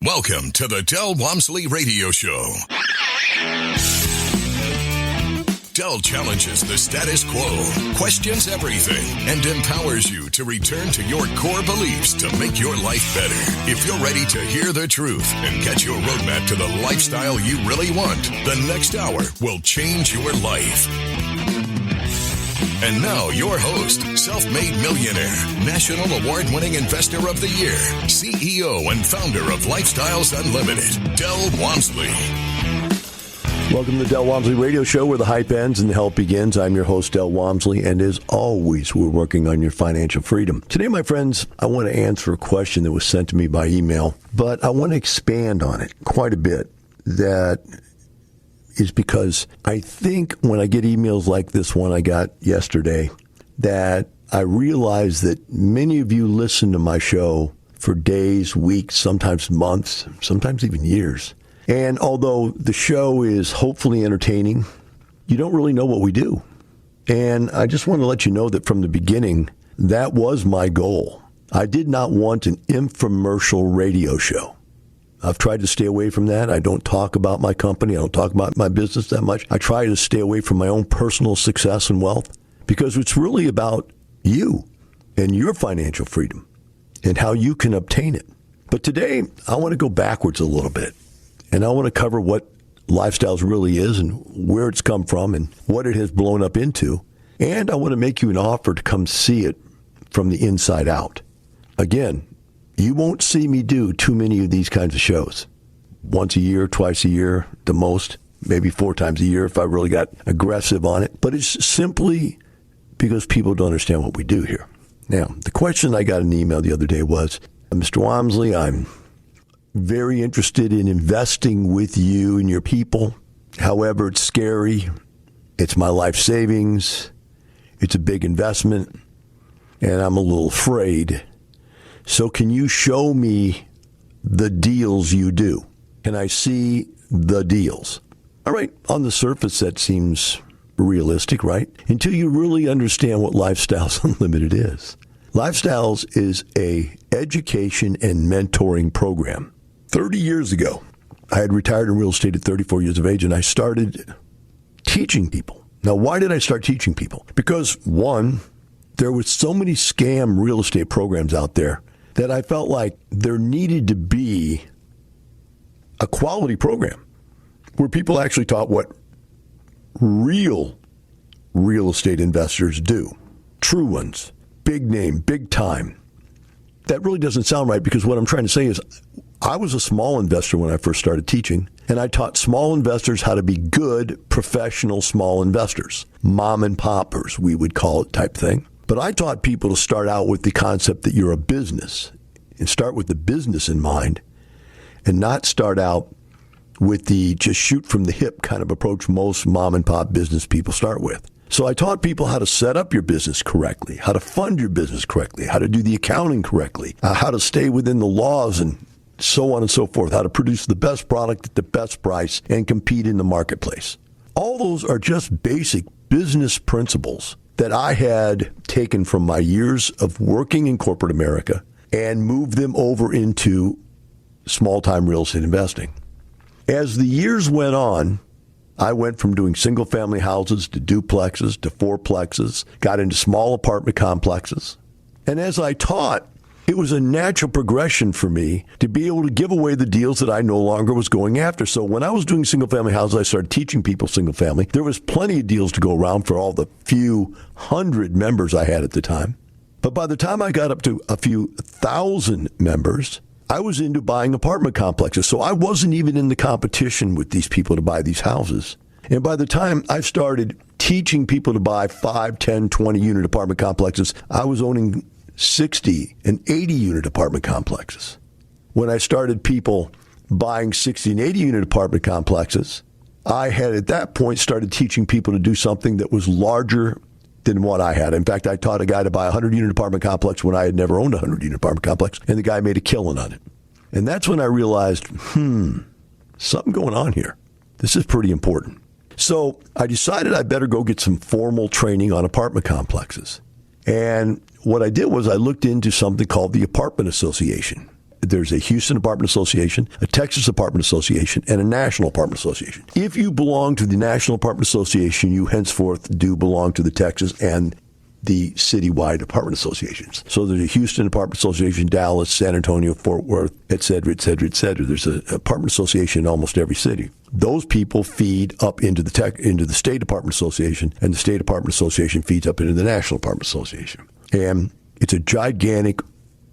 Welcome to the Del Walmsley Radio Show. Del challenges the status quo, questions everything, and empowers you to return to your core beliefs to make your life better. If you're ready to hear the truth and get your roadmap to the lifestyle you really want, the next hour will change your life. And now your host, self-made millionaire, national award-winning investor of the year, CEO and founder of Lifestyles Unlimited, Del Walmsley. Welcome to the Del Walmsley Radio Show, where the hype ends and the help begins. I'm your host, Del Walmsley, and as always, we're working on your financial freedom. Today, my friends, I want to answer a question that was sent to me by email, but I want to expand on it quite a bit. That is because I think when I get emails like this one I got yesterday, that I realize that many of you listen to my show for days, weeks, sometimes months, sometimes even years. And although the show is hopefully entertaining, you don't really know what we do. And I just want to let you know that from the beginning, that was my goal. I did not want an infomercial radio show. I've tried to stay away from that. I don't talk about my company. I don't talk about my business that much. I try to stay away from my own personal success and wealth because it's really about you and your financial freedom and how you can obtain it. But today, I want to go backwards a little bit. And I want to cover what Lifestyles really is and where it's come from and what it has blown up into. And I want to make you an offer to come see it from the inside out. Again, you won't see me do too many of these kinds of shows. Once a year, twice a year, the most, maybe 4 times a year if I really got aggressive on it. But it's simply because people don't understand what we do here. Now, the question I got in an email the other day was, Mr. Walmsley, I'm very interested in investing with you and your people. However, it's scary. It's my life savings. It's a big investment. And I'm a little afraid. So can you show me the deals you do? Can I see the deals? All right, on the surface, that seems realistic, right? Until you really understand what Lifestyles Unlimited is. Lifestyles is a education and mentoring program. 30 years ago, I had retired in real estate at 34 years of age, and I started teaching people. Now, why did I start teaching people? Because, one, there were so many scam real estate programs out there that I felt like there needed to be a quality program where people actually taught what real estate investors do. True ones, big name, big time. That really doesn't sound right because what I'm trying to say is I was a small investor when I first started teaching, and I taught small investors how to be good, professional small investors. Mom and poppers, we would call it, type thing. But I taught people to start out with the concept that you're a business and start with the business in mind and not start out with the just shoot from the hip kind of approach most mom and pop business people start with. So I taught people how to set up your business correctly, how to fund your business correctly, how to do the accounting correctly, how to stay within the laws and so on and so forth, how to produce the best product at the best price and compete in the marketplace. All those are just basic business principles that I had taken from my years of working in corporate America and moved them over into small-time real estate investing. As the years went on, I went from doing single-family houses to duplexes to fourplexes, got into small apartment complexes. And as I taught, it was a natural progression for me to be able to give away the deals that I no longer was going after. So when I was doing single-family houses, I started teaching people single-family. There was plenty of deals to go around for all the few hundred members I had at the time. But by the time I got up to a few thousand members, I was into buying apartment complexes. So I wasn't even in the competition with these people to buy these houses. And by the time I started teaching people to buy 5, 10, 20-unit apartment complexes, I was owning 60 and 80-unit apartment complexes. When I started people buying 60 and 80-unit apartment complexes, I had at that point started teaching people to do something that was larger than what I had. In fact, I taught a guy to buy a 100-unit apartment complex when I had never owned a 100-unit apartment complex, and the guy made a killing on it. And that's when I realized, something going on here. This is pretty important. So I decided I better go get some formal training on apartment complexes. And what I did was I looked into something called the Apartment Association. There's a Houston Apartment Association, a Texas Apartment Association, and a National Apartment Association. If you belong to the National Apartment Association, you henceforth do belong to the Texas and the citywide apartment associations. So there's a Houston Apartment Association, Dallas, San Antonio, Fort Worth, et cetera, et cetera, et cetera. There's an apartment association in almost every city. Those people feed up into the State Apartment Association, and the State Apartment Association feeds up into the National Apartment Association. And it's a gigantic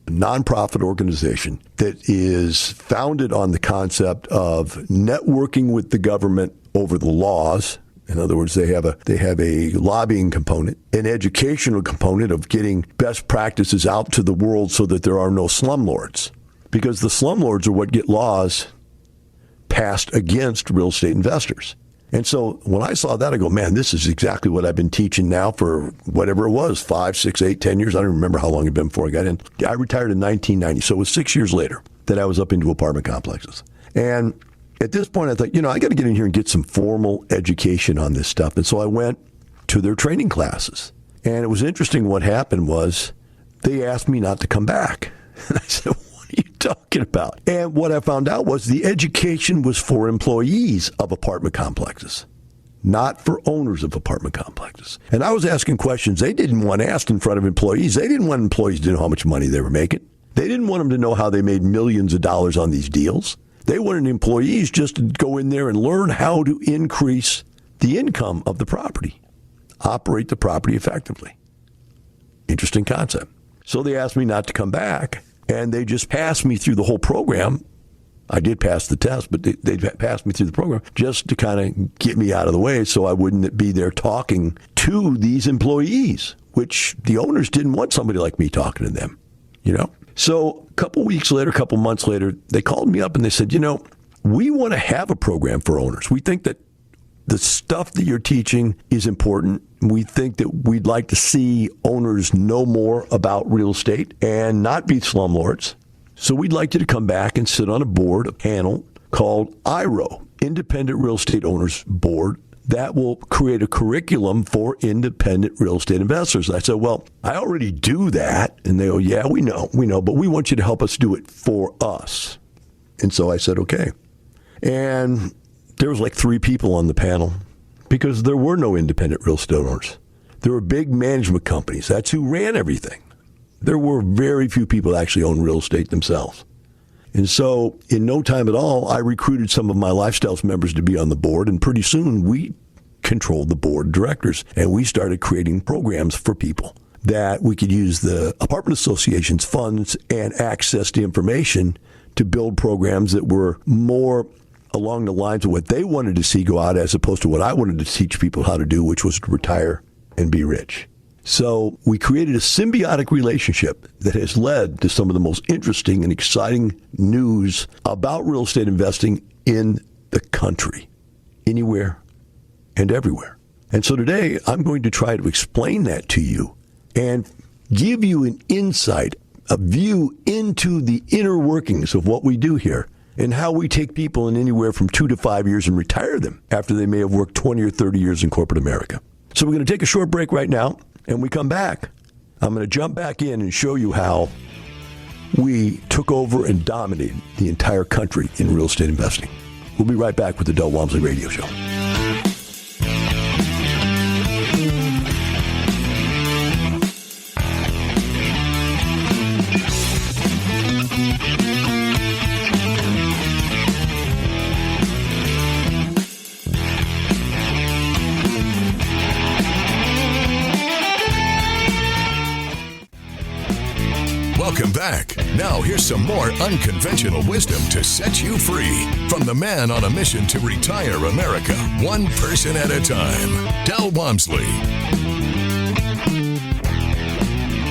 nonprofit organization that is founded on the concept of networking with the government over the laws. In other words, they have a lobbying component, an educational component of getting best practices out to the world so that there are no slumlords. Because the slumlords are what get laws passed against real estate investors. And so when I saw that, I go, man, this is exactly what I've been teaching now for whatever it was, 5, 6, 8, 10 years. I don't remember how long it'd been before I got in. I retired in 1990, so it was 6 years later that I was up into apartment complexes. And at this point, I thought, I got to get in here and get some formal education on this stuff. And so I went to their training classes. And it was interesting. What happened was they asked me not to come back. And I said, what are you talking about? And what I found out was the education was for employees of apartment complexes, not for owners of apartment complexes. And I was asking questions they didn't want asked in front of employees. They didn't want employees to know how much money they were making. They didn't want them to know how they made millions of dollars on these deals. They wanted employees just to go in there and learn how to increase the income of the property, operate the property effectively. Interesting concept. So they asked me not to come back, and they just passed me through the whole program. I did pass the test, but they passed me through the program just to kind of get me out of the way so I wouldn't be there talking to these employees, which the owners didn't want somebody like me talking to them, So a couple weeks later, a couple months later, they called me up and they said, we want to have a program for owners. We think that the stuff that you're teaching is important. We think that we'd like to see owners know more about real estate and not be slumlords. So we'd like you to come back and sit on a panel called IRO, Independent Real Estate Owners Board, that will create a curriculum for independent real estate investors. I said, well, I already do that. And they go, yeah, we know, but we want you to help us do it for us. And so I said, okay. And there was like 3 people on the panel because there were no independent real estate owners. There were big management companies. That's who ran everything. There were very few people that actually own real estate themselves. And so in no time at all, I recruited some of my Lifestyles members to be on the board. And pretty soon we controlled the board of directors. And we started creating programs for people that we could use the apartment association's funds and access to information to build programs that were more along the lines of what they wanted to see go out as opposed to what I wanted to teach people how to do, which was to retire and be rich. So we created a symbiotic relationship that has led to some of the most interesting and exciting news about real estate investing in the country, anywhere and everywhere. And so today I'm going to try to explain that to you and give you an insight, a view into the inner workings of what we do here and how we take people in anywhere from 2 to 5 years and retire them after they may have worked 20 or 30 years in corporate America. So we're going to take a short break right now. And we come back, I'm going to jump back in and show you how we took over and dominated the entire country in real estate investing. We'll be right back with the Del Walmsley Radio Show. Welcome back. Now here's some more unconventional wisdom to set you free from the man on a mission to retire America, one person at a time, Del Walmsley.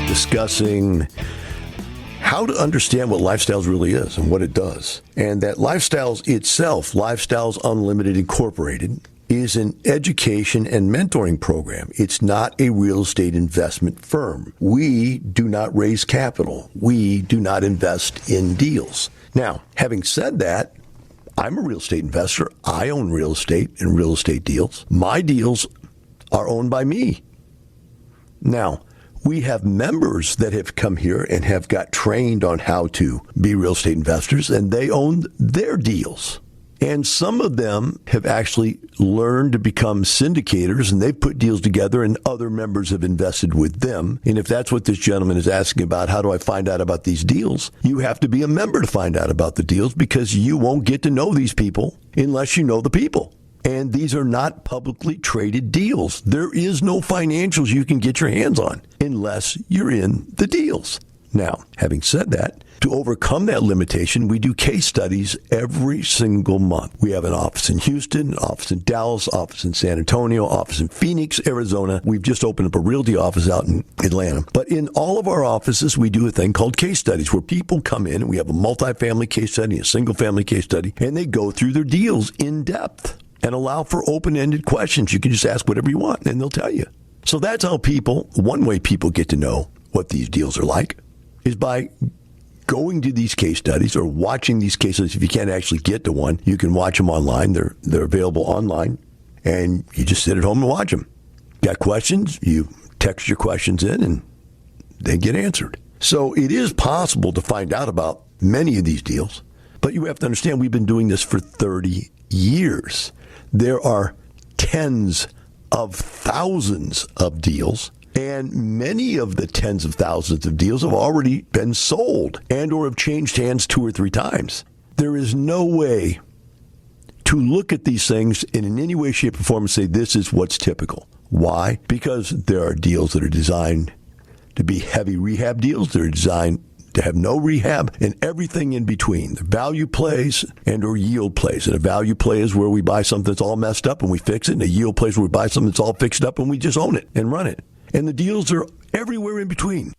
Discussing how to understand what Lifestyles really is and what it does. And that Lifestyles itself, Lifestyles Unlimited Incorporated, is an education and mentoring program. It's not a real estate investment firm. We do not raise capital. We do not invest in deals. Now, having said that, I'm a real estate investor. I own real estate and real estate deals. My deals are owned by me. Now, We have members that have come here and have got trained on how to be real estate investors, and they own their deals. And some of them have actually learned to become syndicators, and they've put deals together, and other members have invested with them. And if that's what this gentleman is asking about, how do I find out about these deals? You have to be a member to find out about the deals, because you won't get to know these people unless you know the people. And these are not publicly traded deals. There is no financials you can get your hands on unless you're in the deals. Now, having said that, to overcome that limitation, we do case studies every single month. We have an office in Houston, an office in Dallas, office in San Antonio, office in Phoenix, Arizona. We've just opened up a realty office out in Atlanta. But in all of our offices, we do a thing called case studies, where people come in and we have a multifamily case study, a single family case study, and they go through their deals in depth and allow for open-ended questions. You can just ask whatever you want, and they'll tell you. So that's how one way people get to know what these deals are like, is by going to these case studies or watching these case studies. If you can't actually get to one, you can watch them online. They're available online, and you just sit at home and watch them. Got questions? You text your questions in, and they get answered. So it is possible to find out about many of these deals, but you have to understand we've been doing this for 30 years. There are tens of thousands of deals, and many of the tens of thousands of deals have already been sold and or have changed hands 2 or 3 times. There is no way to look at these things in any way, shape, or form and say this is what's typical. Why? Because there are deals that are designed to be heavy rehab deals. They're designed to have no rehab, and everything in between. The value plays and or yield plays. And a value play is where we buy something that's all messed up and we fix it. And a yield play is where we buy something that's all fixed up and we just own it and run it. And the deals are everywhere in between.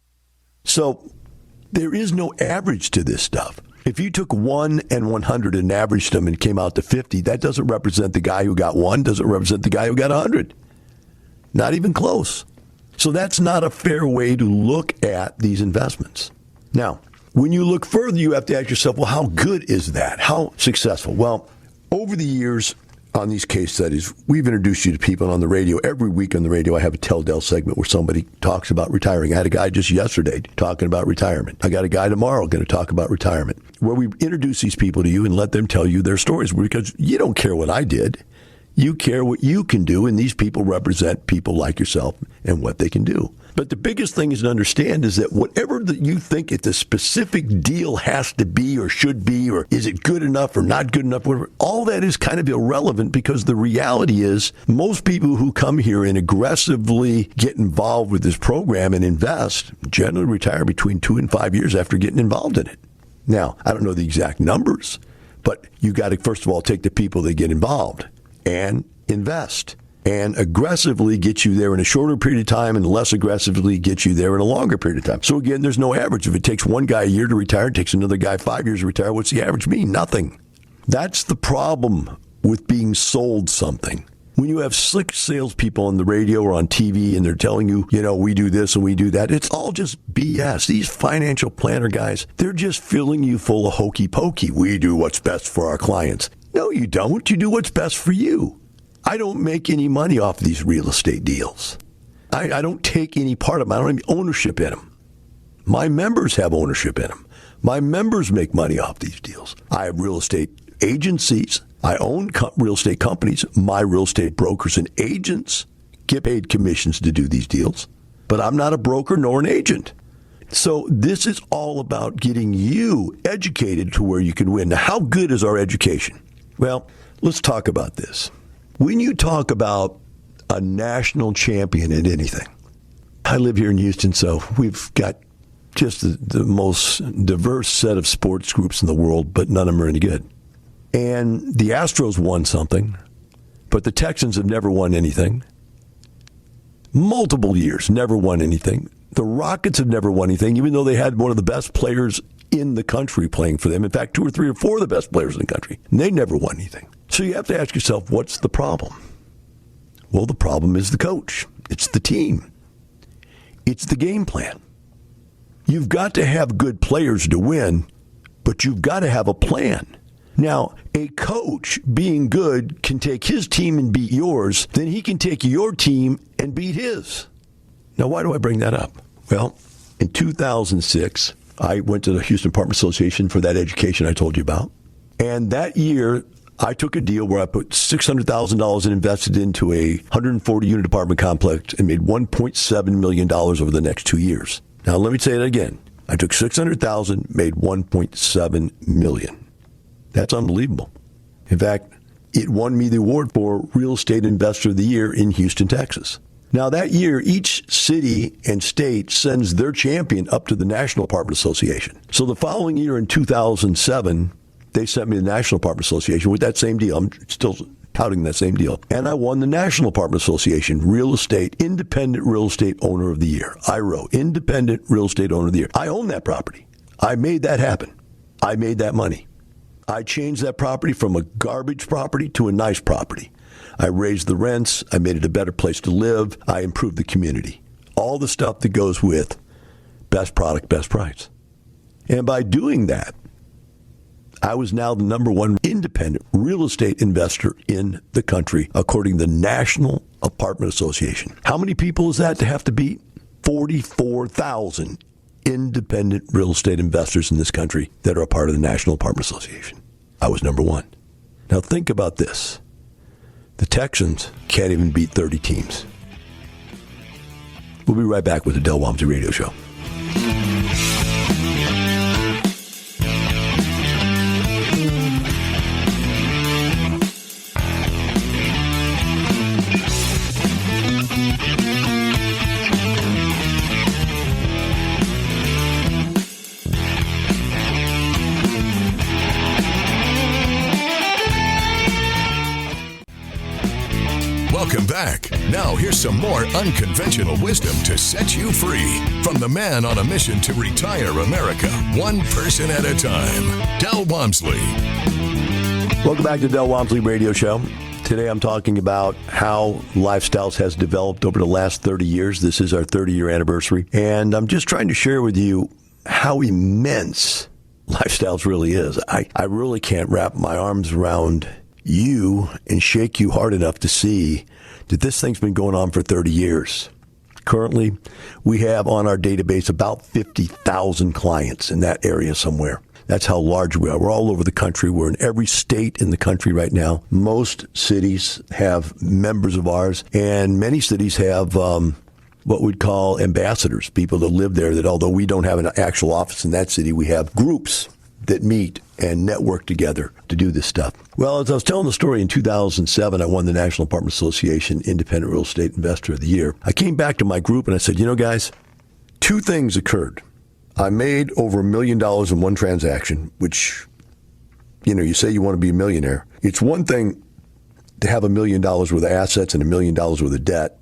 So there is no average to this stuff. If you took 1 and 100 and averaged them and came out to 50, that doesn't represent the guy who got 1, doesn't represent the guy who got 100. Not even close. So that's not a fair way to look at these investments. Now, when you look further, you have to ask yourself, well, how good is that? How successful? Well, over the years on these case studies, we've introduced you to people on the radio. Every week on the radio, I have a Tell Del segment where somebody talks about retiring. I had a guy just yesterday talking about retirement. I got a guy tomorrow going to talk about retirement, where we introduce these people to you and let them tell you their stories, because you don't care what I did. You care what you can do, and these people represent people like yourself and what they can do. But the biggest thing is to understand is that whatever that you think it's a specific deal has to be or should be, or is it good enough or not good enough, whatever, all that is kind of irrelevant, because the reality is most people who come here and aggressively get involved with this program and invest generally retire between 2 and 5 years after getting involved in it. Now, I don't know the exact numbers, but you got to, first of all, take the people that get involved and invest, and aggressively get you there in a shorter period of time and less aggressively get you there in a longer period of time. So again, there's no average. If it takes one guy a year to retire, it takes another guy 5 years to retire, what's the average mean? Nothing. That's the problem with being sold something. When you have 6 salespeople on the radio or on TV and they're telling you, we do this and we do that, it's all just BS. These financial planner guys, they're just filling you full of hokey pokey. We do what's best for our clients. No, you don't. You do what's best for you. I don't make any money off these real estate deals. I don't take any part of them. I don't have ownership in them. My members have ownership in them. My members make money off these deals. I have real estate agencies. I own real estate companies. My real estate brokers and agents get paid commissions to do these deals. But I'm not a broker nor an agent. So this is all about getting you educated to where you can win. Now, how good is our education? Well, let's talk about this. When you talk about a national champion at anything, I live here in Houston, so we've got just the most diverse set of sports groups in the world, but none of them are any good. And the Astros won something, but the Texans have never won anything. Multiple years, never won anything. The Rockets have never won anything, even though they had one of the best players in the country playing for them. In fact, 2 or 3 or 4 of the best players in the country. And they never won anything. So you have to ask yourself, what's the problem? Well, the problem is the coach. It's the team. It's the game plan. You've got to have good players to win, but you've got to have a plan. Now, a coach being good can take his team and beat yours, then he can take your team and beat his. Now, why do I bring that up? Well, in 2006, I went to the Houston Apartment Association for that education I told you about. And that year, I took a deal where I put $600,000 and invested into a 140-unit apartment complex and made $1.7 million over the next 2 years. Now, let me say it again. I took $600,000, made $1.7 million. That's unbelievable. In fact, it won me the award for Real Estate Investor of the Year in Houston, Texas. Now, that year, each city and state sends their champion up to the National Apartment Association. So the following year in 2007, they sent me to the National Apartment Association with that same deal. I'm still touting that same deal. And I won the National Apartment Association Independent Real Estate Owner of the Year. IRO, Independent Real Estate Owner of the Year. I own that property. I made that happen. I made that money. I changed that property from a garbage property to a nice property. I raised the rents. I made it a better place to live. I improved the community. All the stuff that goes with best product, best price. And by doing that, I was now the number one independent real estate investor in the country, according to the National Apartment Association. How many people is that to have to beat? 44,000 independent real estate investors in this country that are a part of the National Apartment Association. I was number one. Now think about this. The Texans can't even beat 30 teams. We'll be right back with the Del Walmsley Radio Show. Welcome back. Now here's some more unconventional wisdom to set you free from the man on a mission to retire America, one person at a time, Del Walmsley. Welcome back to the Del Walmsley Radio Show. Today I'm talking about how Lifestyles has developed over the last 30 years. This is our 30-year anniversary. And I'm just trying to share with you how immense Lifestyles really is. I really can't wrap my arms around you and shake you hard enough to see that this thing's been going on for 30 years. Currently, we have on our database about 50,000 clients in that area somewhere. That's how large we are. We're all over the country. We're in every state in the country right now. Most cities have members of ours, and many cities have what we'd call ambassadors, people that live there that although we don't have an actual office in that city, we have groups that meet and network together to do this stuff. Well, as I was telling the story in 2007, I won the National Apartment Association Independent Real Estate Investor of the Year. I came back to my group and I said, you know, guys, two things occurred. I made over $1 million in one transaction, which, you know, you say you want to be a millionaire. It's one thing to have $1 million worth of assets and $1 million worth of debt.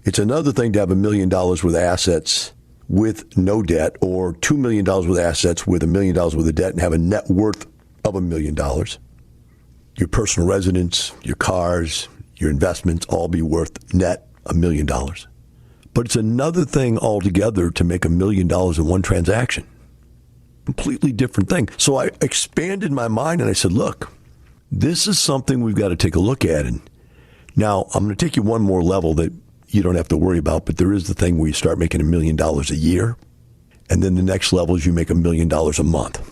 It's another thing to have $1 million worth of assets with no debt, or $2 million worth of assets with $1 million worth of debt and have a net worth of $1 million. Your personal residence, your cars, your investments all be worth net $1 million. But it's another thing altogether to make $1 million in one transaction. Completely different thing. So I expanded my mind and I said, look, this is something we've got to take a look at. And now I'm going to take you one more level that you don't have to worry about, but there is the thing where you start making $1 million a year, and then the next level is you make $1 million a month.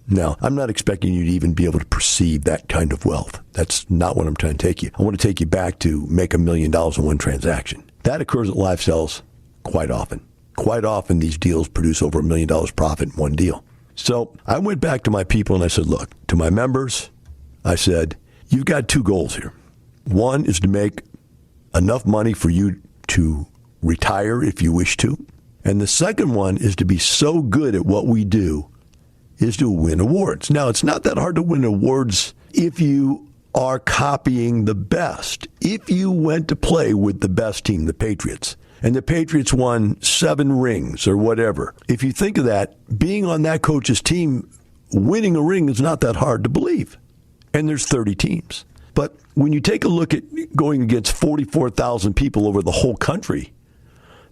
Now, I'm not expecting you to even be able to perceive that kind of wealth. That's not what I'm trying to take you. I want to take you back to make $1 million in one transaction. That occurs at Lifestyles quite often. Quite often, these deals produce over $1 million profit in one deal. So I went back to my people and I said, look, to my members, I said, you've got two goals here. One is to make enough money for you to retire if you wish to. And the second one is to be so good at what we do is to win awards. Now, it's not that hard to win awards if you are copying the best. If you went to play with the best team, the Patriots, and the Patriots won 7 rings or whatever, if you think of that, being on that coach's team, winning a ring is not that hard to believe. And there's 30 teams. But when you take a look at going against 44,000 people over the whole country,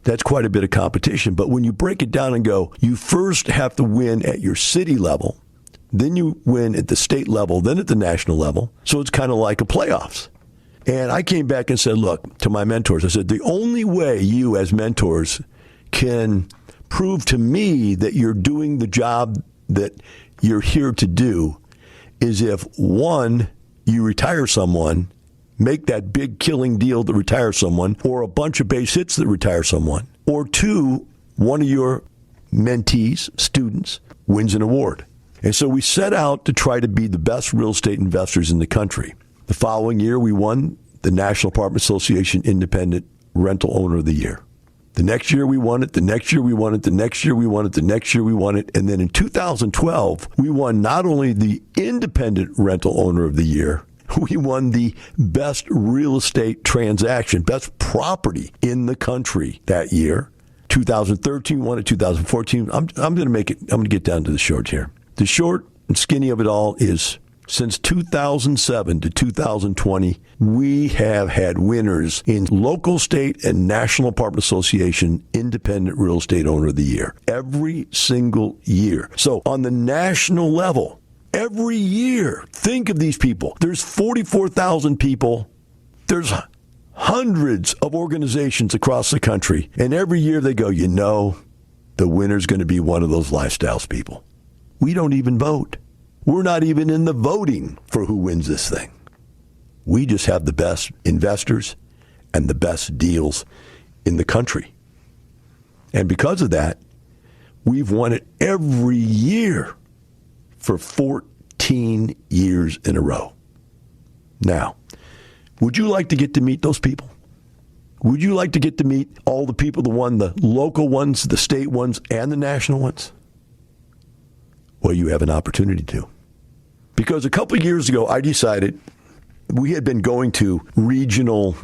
that's quite a bit of competition. But when you break it down and go, you first have to win at your city level, then you win at the state level, then at the national level. So it's kind of like a playoffs. And I came back and said, look, to my mentors, I said, the only way you as mentors can prove to me that you're doing the job that you're here to do is if, one, you retire someone, make that big killing deal to retire someone, or a bunch of base hits that retire someone, or two, one of your mentees, students, wins an award. And so we set out to try to be the best real estate investors in the country. The following year, we won the National Apartment Association Independent Rental Owner of the Year. The next year we won it, the next year we won it, the next year we won it, the next year we won it. And then in 2012, we won not only the Independent Rental Owner of the Year, we won the best real estate transaction, best property in the country that year. 2013 won it, 2014. I'm going to get down to the short here. The short and skinny of it all is since 2007 to 2020, we have had winners in local, state, and National Apartment Association Independent Real Estate Owner of the Year. Every single year. So on the national level, every year, think of these people. There's 44,000 people. There's hundreds of organizations across the country. And every year they go, the winner's going to be one of those lifestyles people. We don't even vote. We're not even in the voting for who wins this thing. We just have the best investors and the best deals in the country. And because of that, we've won it every year for 14 years in a row. Now, would you like to get to meet those people? Would you like to get to meet all the people that won the local ones, the state ones, and the national ones? Well, you have an opportunity to. Because a couple of years ago, I decided we had been going to regional,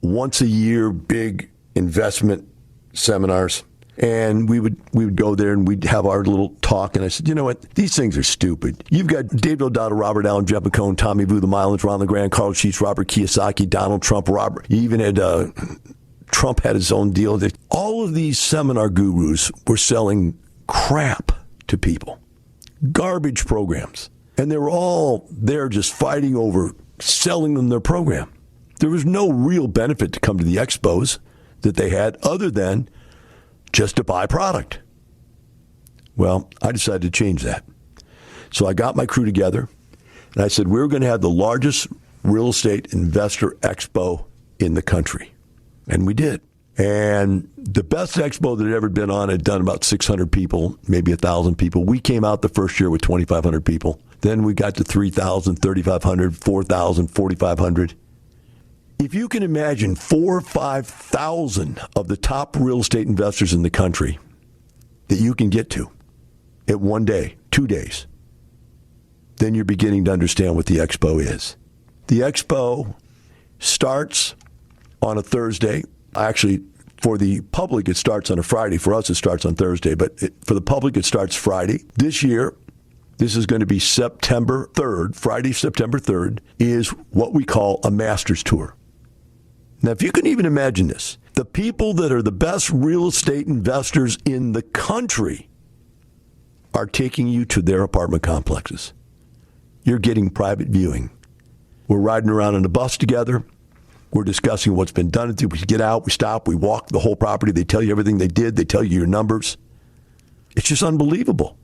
once-a-year big investment seminars. And we would go there and we'd have our little talk. And I said, you know what? These things are stupid. You've got David O'Donnell, Robert Allen, Jeff McCone, Tommy Vu, the Mylans, Ron LeGrand, Carl Sheets, Robert Kiyosaki, Donald Trump, Robert. You even had Trump had his own deal. All of these seminar gurus were selling crap to people, garbage programs. And they were all there just fighting over selling them their program. There was no real benefit to come to the expos that they had other than just to buy product. Well, I decided to change that. So I got my crew together, and I said, we're going to have the largest real estate investor expo in the country. And we did. And the best expo that had ever been on had done about 600 people, maybe 1,000 people. We came out the first year with 2,500 people. Then we got to 3,000, 3,500, 4,000, 4,500. If you can imagine 4,000 or 5,000 of the top real estate investors in the country that you can get to at one day, 2 days, then you're beginning to understand what the expo is. The expo starts on a Thursday. Actually, for the public, it starts on a Friday. For us, it starts on Thursday. But for the public, it starts Friday. This year, this is going to be September 3rd. Friday, September 3rd, is what we call a master's tour. Now, if you can even imagine this, the people that are the best real estate investors in the country are taking you to their apartment complexes. You're getting private viewing. We're riding around on a bus together. We're discussing what's been done. We get out, we stop, we walk the whole property. They tell you everything they did. They tell you your numbers. It's just unbelievable.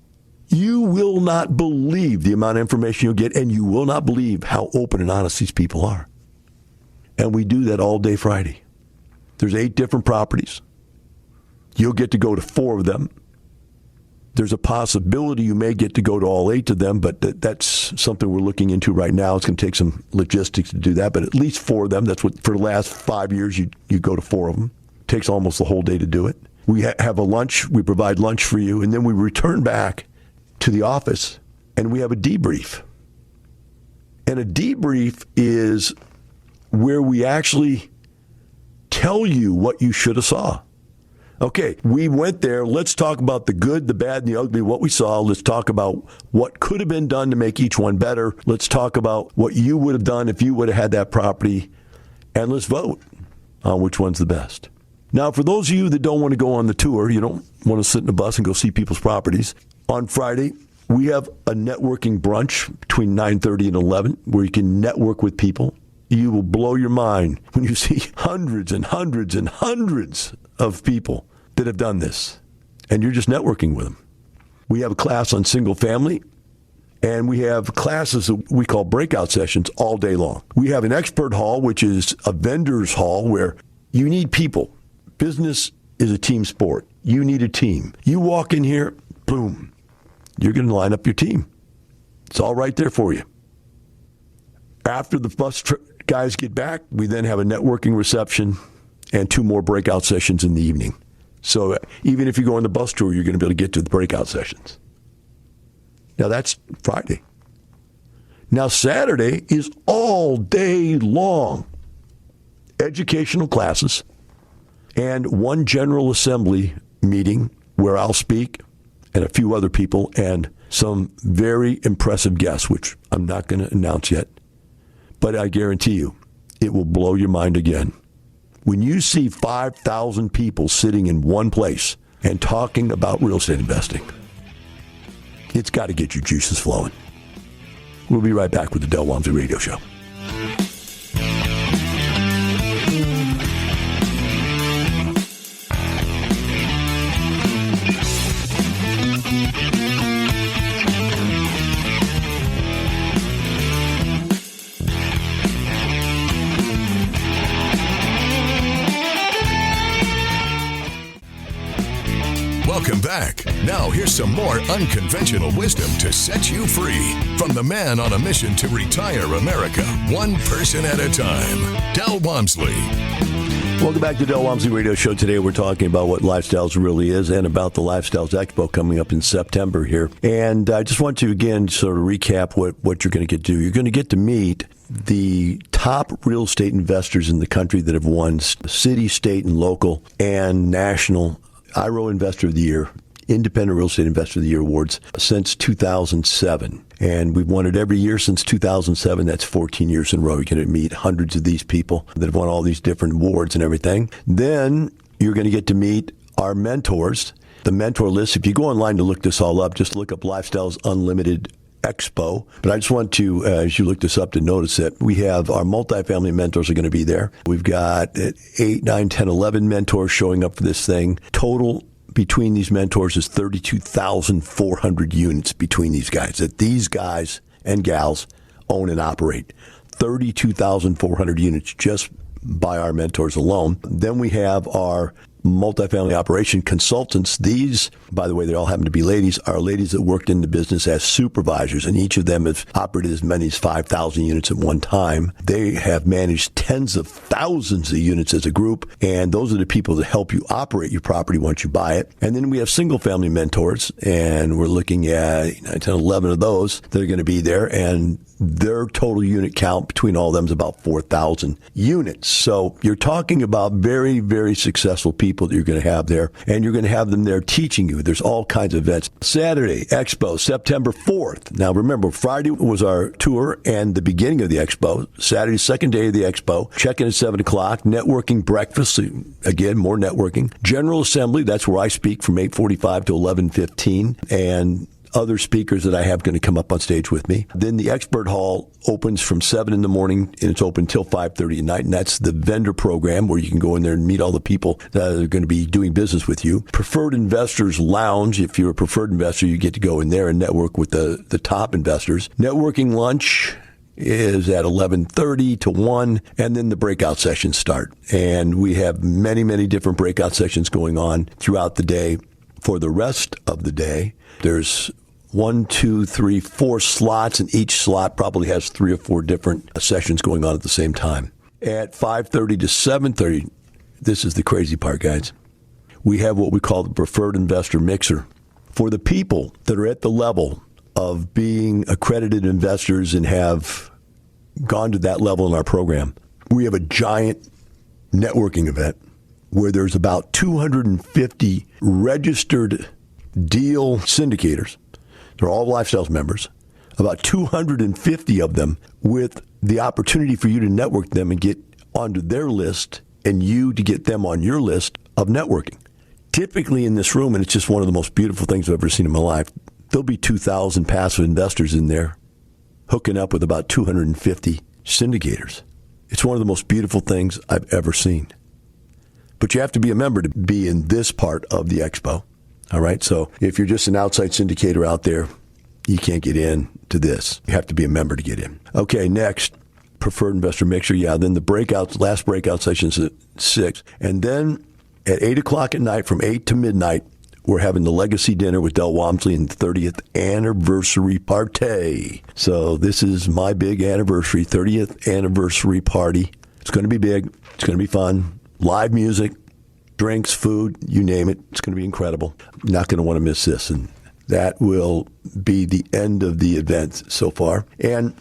You will not believe the amount of information you'll get, and you will not believe how open and honest these people are. And we do that all day Friday. There's 8 different properties. You'll get to go to 4 of them. There's a possibility you may get to go to all 8 of them, but that's something we're looking into right now. It's going to take some logistics to do that, but at least 4 of them. That's what, for the last 5 years, you go to 4 of them. It takes almost the whole day to do it. We have a lunch. We provide lunch for you, and then we return back to the office, and we have a debrief. And a debrief is where we actually tell you what you should have saw. Okay, we went there. Let's talk about the good, the bad, and the ugly, what we saw. Let's talk about what could have been done to make each one better. Let's talk about what you would have done if you would have had that property. And let's vote on which one's the best. Now, for those of you that don't want to go on the tour, you don't want to sit in a bus and go see people's properties, on Friday, we have a networking brunch between 9:30 and 11 where you can network with people. You will blow your mind when you see hundreds and hundreds and hundreds of people that have done this, and you're just networking with them. We have a class on single family, and we have classes that we call breakout sessions all day long. We have an expert hall, which is a vendor's hall where you need people. Business is a team sport. You need a team. You walk in here, boom, you're going to line up your team. It's all right there for you. After the guys get back, we then have a networking reception and 2 more breakout sessions in the evening. So even if you go on the bus tour, you're going to be able to get to the breakout sessions. Now that's Friday. Now Saturday is all day long. Educational classes and 1 general assembly meeting where I'll speak and a few other people and some very impressive guests, which I'm not going to announce yet. But I guarantee you, it will blow your mind again. When you see 5,000 people sitting in one place and talking about real estate investing, it's got to get your juices flowing. We'll be right back with the Del Walmsley Radio Show. Welcome back. Now here's some more unconventional wisdom to set you free from the man on a mission to retire America, one person at a time, Del Walmsley. Welcome back to Del Walmsley Radio Show. Today we're talking about what Lifestyles really is and about the Lifestyles Expo coming up in September here. And I just want to, again, sort of recap what you're going to get to do. You're going to get to meet the top real estate investors in the country that have won city, state, and local and national IRO Investor of the Year, Independent Real Estate Investor of the Year awards since 2007. And we've won it every year since 2007. That's 14 years in a row. You're going to meet hundreds of these people that have won all these different awards and everything. Then you're going to get to meet our mentors. The mentor list, if you go online to look this all up, just look up Lifestyles Unlimited Expo. But I just want to, as you look this up, to notice that we have our multifamily mentors are going to be there. We've got 8, 9, 10, 11 mentors showing up for this thing. Total between these mentors is 32,400 units between these guys that these guys and gals own and operate. 32,400 units just by our mentors alone. Then we have our multifamily operation consultants. These, by the way, they all happen to be ladies, are ladies that worked in the business as supervisors, and each of them have operated as many as 5,000 units at one time. They have managed tens of thousands of units as a group, and those are the people that help you operate your property once you buy it. And then we have single-family mentors, and we're looking at 9, 10, 11 of those that are going to be there, and their total unit count between all of them is about 4,000 units. So you're talking about very, very successful people that you're going to have there, and you're going to have them there teaching you. There's all kinds of events. Saturday, Expo, September 4th. Now remember, Friday was our tour and the beginning of the Expo. Saturday, second day of the Expo. Check-in at 7 o'clock. Networking breakfast. Again, more networking. General Assembly, that's where I speak from 8:45 to 11:15. And other speakers that I have going to come up on stage with me. Then the expert hall opens from 7 in the morning, and it's open till 5:30 at night, and that's the vendor program where you can go in there and meet all the people that are going to be doing business with you. Preferred Investors Lounge, if you're a preferred investor, you get to go in there and network with the top investors. Networking lunch is at 11:30 to 1, and then the breakout sessions start. And we have many, many different breakout sessions going on throughout the day. For the rest of the day, there's 1, 2, 3, 4 slots, and each slot probably has 3 or 4 different sessions going on at the same time. At 5:30 to 7:30, this is the crazy part, guys. We have what we call the Preferred Investor Mixer. For the people that are at the level of being accredited investors and have gone to that level in our program, we have a giant networking event where there's about 250 registered deal syndicators. They're all Lifestyles members, about 250 of them, with the opportunity for you to network them and get onto their list and you to get them on your list of networking. Typically in this room, and it's just one of the most beautiful things I've ever seen in my life, there'll be 2,000 passive investors in there hooking up with about 250 syndicators. It's one of the most beautiful things I've ever seen. But you have to be a member to be in this part of the expo. All right? So if you're just an outside syndicator out there, you can't get in to this. You have to be a member to get in. Okay, next, preferred investor. Make sure, then the last breakout session's at 6. And then at 8 o'clock at night, from 8 to midnight, we're having the legacy dinner with Del Walmsley and the 30th anniversary party. So this is my big anniversary, 30th anniversary party. It's going to be big. It's going to be fun. Live music, drinks, food, you name it. It's going to be incredible. You're not going to want to miss this. And that will be the end of the event so far. And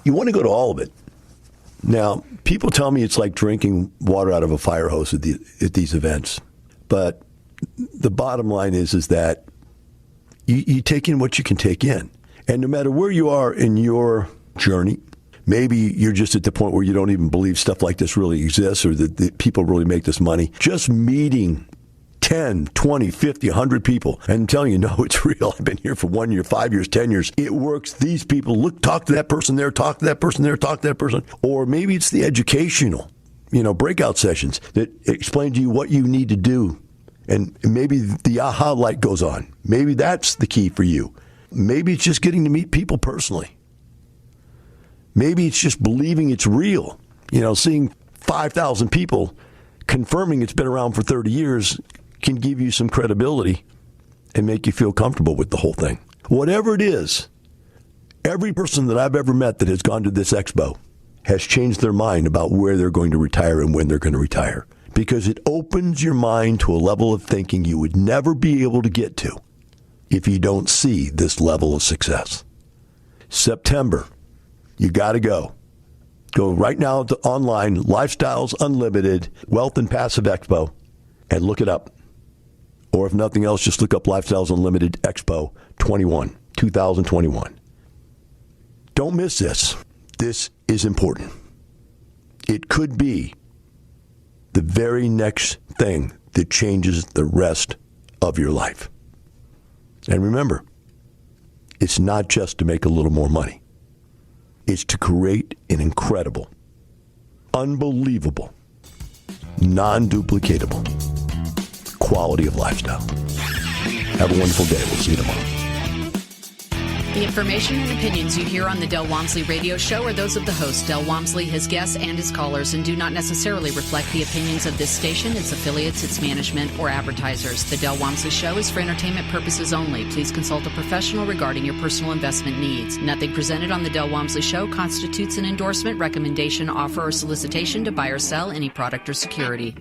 you want to go to all of it. Now, people tell me it's like drinking water out of a fire hose at these events. But the bottom line is that you take in what you can take in. And no matter where you are in your journey, maybe you're just at the point where you don't even believe stuff like this really exists or that people really make this money. Just meeting 10, 20, 50, 100 people and telling you, no, it's real. I've been here for 1 year, 5 years, 10 years. It works. These people, look, talk to that person there, talk to that person there, talk to that person. Or maybe it's the educational, breakout sessions that explain to you what you need to do. And maybe the aha light goes on. Maybe that's the key for you. Maybe it's just getting to meet people personally. Maybe it's just believing it's real. Seeing 5,000 people confirming it's been around for 30 years can give you some credibility and make you feel comfortable with the whole thing. Whatever it is, every person that I've ever met that has gone to this expo has changed their mind about where they're going to retire and when they're going to retire. Because it opens your mind to a level of thinking you would never be able to get to if you don't see this level of success. September, you got to go. Go right now to online, Lifestyles Unlimited, Wealth and Passive Expo, and look it up. Or if nothing else, just look up Lifestyles Unlimited Expo 2021. Don't miss this. This is important. It could be the very next thing that changes the rest of your life. And remember, it's not just to make a little more money. It's to create an incredible, unbelievable, non-duplicatable quality of lifestyle. Have a wonderful day. We'll see you tomorrow. The information and opinions you hear on the Del Walmsley radio show are those of the host, Del Walmsley, his guests, and his callers, and do not necessarily reflect the opinions of this station, its affiliates, its management, or advertisers. The Del Walmsley show is for entertainment purposes only. Please consult a professional regarding your personal investment needs. Nothing presented on the Del Walmsley show constitutes an endorsement, recommendation, offer, or solicitation to buy or sell any product or security.